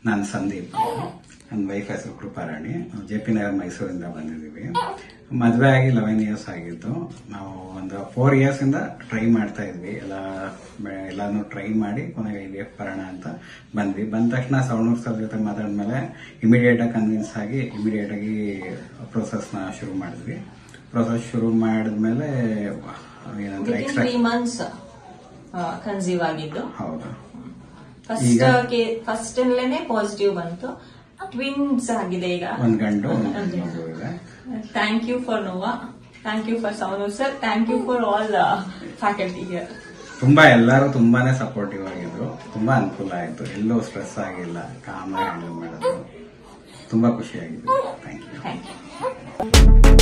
ನಾನು ಸಂದೀಪ್, ನನ್ನ ವೈಫ್ ಹೆಸರು ಕೃಪಾರಾಣಿ. JP ನಗರ್ ಮೈಸೂರಿಂದ ಬಂದಿದ್ದೀವಿ. ಮದುವೆ ಆಗಿ 11 ಇಯರ್ಸ್ ಆಗಿತ್ತು. ನಾವು ಒಂದು 4 ಇಯರ್ಸ್ ಇಂದ ಟ್ರೈ ಮಾಡ್ತಾ ಇದ್ವಿ. ಎಲ್ಲಾನು ಟ್ರೈ ಮಾಡಿ ಕೊನೆಗೆ IVF ಬರೋಣ ಅಂತ ಬಂದ್ವಿ. ಬಂದ ತಕ್ಷಣ ಸವಣೂರ್ ಸರ್ ಜೊತೆ ಮಾತಾಡಿದ್ಮೇಲೆ ಇಮಿಡಿಯೇಟ್ ಆಗಿ ಕನ್ವಿನ್ಸ್ ಆಗಿ ಇಮಿಡಿಯೇಟ್ ಆಗಿ ಪ್ರೊಸೆಸ್ನ ಶುರು ಮಾಡಿದ್ವಿ. ಪ್ರೊಸೆಸ್ ಶುರು ಮಾಡಿದ್ಮೇಲೆ ಏನಂದ್ರೆ ಎಕ್ಸ್ಟ್ರಾ 3 months ಕನ್ಸೀವ್ ಆಗಿದ್ದು. ಹೌದು, ಫಸ್ಟ್ ಅಲ್ಲೇನೆ ಪಾಸಿಟಿವ್ ಬಂತು. ಟ್ವಿನ್ಸ್ ಆಗಿದೆ ಈಗ, ಒಂದು ಗಂಡು ಒಂದು ಮಗು ಇದೆ. Thank you for Nova, thank you for Savanur sir, thank you for all faculty here. ಎಲ್ಲರೂ ತುಂಬಾನೇ ಸಪೋರ್ಟಿವ್ ಆಗಿದ್ರು. ತುಂಬಾ ಅನುಕೂಲ ಆಯ್ತು. ಎಲ್ಲೂ ಸ್ಟ್ರೆಸ್ ಆಗಿಲ್ಲ. ಕಾಮ್ ಹ್ಯಾಂಡಲ್ ಮಾಡೋದು ತುಂಬಾ ಖುಷಿಯಾಗಿತ್ತು. Thank you.